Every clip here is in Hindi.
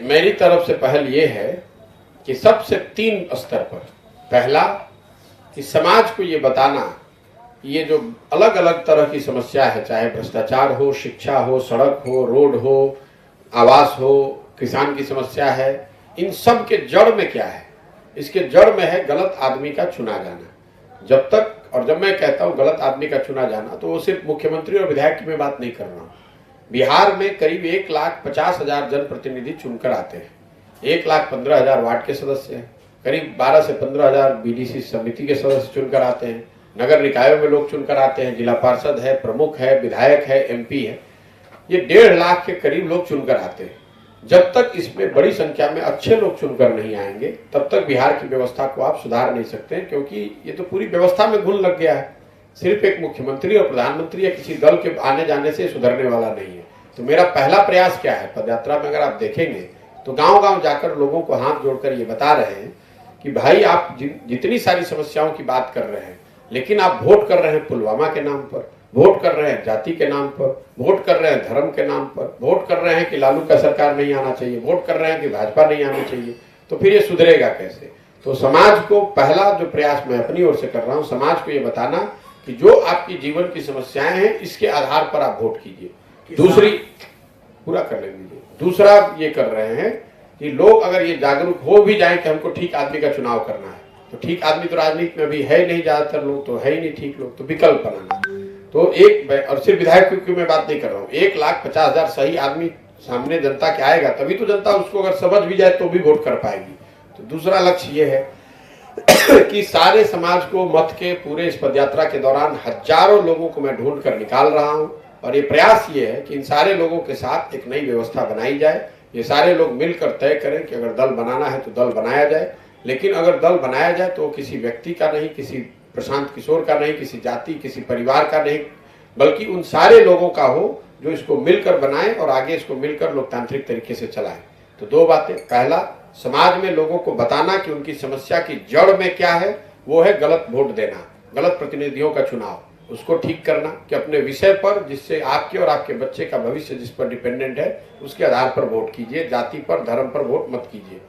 मेरी तरफ से पहल ये है कि सबसे 3 स्तर पर, पहला कि समाज को ये बताना, ये जो अलग अलग तरह की समस्या है, चाहे भ्रष्टाचार हो, शिक्षा हो, सड़क हो, रोड हो, आवास हो, किसान की समस्या है, इन सब के जड़ में क्या है? इसके जड़ में है गलत आदमी का चुना जाना। जब तक, और जब मैं कहता हूं गलत आदमी का चुना जाना, तो वो सिर्फ मुख्यमंत्री और विधायक की मैं बात नहीं कर रहा हूं। बिहार में करीब 1,50,000 जनप्रतिनिधि चुनकर आते हैं, 1,15,000 वार्ड के सदस्य हैं, करीब 12 से 15,000 बीडीसी समिति के सदस्य चुनकर आते हैं, नगर निकायों में लोग चुनकर आते हैं, जिला पार्षद है, प्रमुख है, विधायक है, एमपी है, ये 1.5 लाख के करीब लोग चुनकर आते हैं। जब तक इसमें बड़ी संख्या में अच्छे लोग चुनकर नहीं आएंगे, तब तक बिहार की व्यवस्था को आप सुधार नहीं सकते हैं, क्योंकि ये तो पूरी व्यवस्था में घुन लग गया है। सिर्फ एक मुख्यमंत्री और प्रधानमंत्री या किसी दल के आने जाने से सुधरने वाला नहीं है। तो मेरा पहला प्रयास क्या है, पदयात्रा में अगर आप देखेंगे तो गांव गांव जाकर लोगों को हाथ जोड़कर ये बता रहे हैं कि भाई आप जितनी सारी समस्याओं की बात कर रहे हैं, लेकिन आप वोट कर रहे हैं पुलवामा के नाम पर, वोट कर रहे हैं जाति के नाम पर, वोट कर रहे हैं धर्म के नाम पर, वोट कर रहे हैं कि लालू का सरकार नहीं आना चाहिए, वोट कर रहे हैं कि भाजपा नहीं आनी चाहिए, तो फिर ये सुधरेगा कैसे? तो समाज को पहला जो प्रयास मैं अपनी ओर से कर रहा हूं, समाज को ये बताना कि जो आपकी जीवन की समस्याएं हैं, इसके आधार पर आप वोट कीजिए। दूसरी, पूरा कर लेंगे, दूसरा ये कर रहे हैं कि लोग अगर ये जागरूक हो भी जाए कि हमको ठीक आदमी का चुनाव करना है, तो ठीक आदमी तो राजनीति में अभी है नहीं, ज्यादातर लोग तो है ही नहीं ठीक लोग, तो विकल्प बनाना। तो एक, और सिर्फ विधायक की मैं बात नहीं कर रहा हूँ, 1,50,000 सही आदमी सामने जनता के आएगा, तभी तो जनता उसको अगर समझ भी जाए तो भी वोट कर पाएगी। तो दूसरा लक्ष्य ये है कि सारे समाज को मत के पूरे इस पदयात्रा के दौरान हजारों लोगों को मैं ढूंढ कर निकाल रहा हूं, और ये प्रयास ये है कि इन सारे लोगों के साथ एक नई व्यवस्था बनाई जाए। ये सारे लोग मिलकर तय करें कि अगर दल बनाना है तो दल बनाया जाए, लेकिन अगर दल बनाया जाए तो किसी व्यक्ति का नहीं, किसी प्रशांत किशोर का नहीं, किसी जाति, किसी परिवार का नहीं, बल्कि उन सारे लोगों का हो जो इसको मिलकर बनाएं और आगे इसको मिलकर लोकतांत्रिक तरीके से चलाएं। तो 2 बातें, पहला समाज में लोगों को बताना कि उनकी समस्या की जड़ में क्या है, वो है गलत वोट देना, गलत प्रतिनिधियों का चुनाव, उसको ठीक करना कि अपने विषय पर, जिससे आपके और आपके बच्चे का भविष्य जिस पर डिपेंडेंट है, उसके आधार पर वोट कीजिए, जाति पर, धर्म पर वोट मत कीजिए।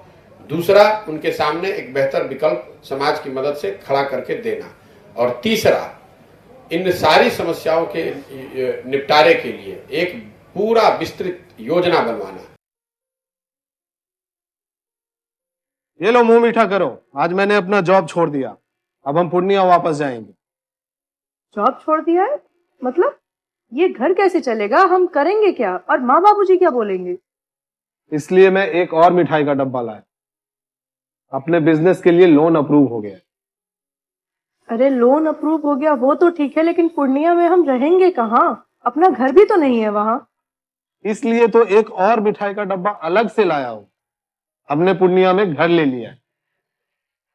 दूसरा, उनके सामने एक बेहतर विकल्प समाज की मदद से खड़ा करके देना। और तीसरा, इन सारी समस्याओं के निपटारे के लिए एक पूरा विस्तृत योजना बनवाना। ये लो, मुंह मीठा करो, आज मैंने अपना जॉब छोड़ दिया, अब हम पूर्णिया वापस जाएंगे। जॉब छोड़ दिया है? मतलब ये घर कैसे चलेगा, हम करेंगे क्या, और माँ बाबूजी क्या बोलेंगे? इसलिए मैं एक और मिठाई का डब्बा लाया, अपने बिजनेस के लिए लोन अप्रूव हो गया। अरे लोन अप्रूव हो गया वो तो ठीक है, लेकिन पूर्णिया में हम रहेंगे कहाँ? अपना घर भी तो नहीं है वहां। इसलिए तो एक और मिठाई का डब्बा अलग से लाया हूं। हमने पूर्णिया में घर ले लिया है,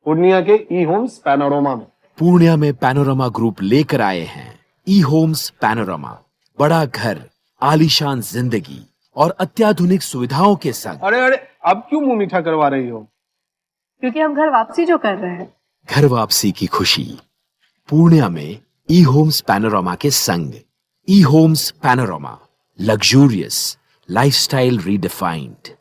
पूर्णिया के ई होम्स पैनोरमा में। पूर्णिया में पैनोरमा ग्रुप लेकर आए हैं ई होम्स पैनोरमा, बड़ा घर, आलीशान जिंदगी और अत्याधुनिक सुविधाओं के संग। अरे अरे, अब क्यों मुंह मीठा करवा रही हो? क्योंकि हम घर वापसी जो कर रहे हैं। घर वापसी की खुशी पूर्णिया में ई होम्स पैनोरमा के संग। E homes panorama, luxurious lifestyle redefined.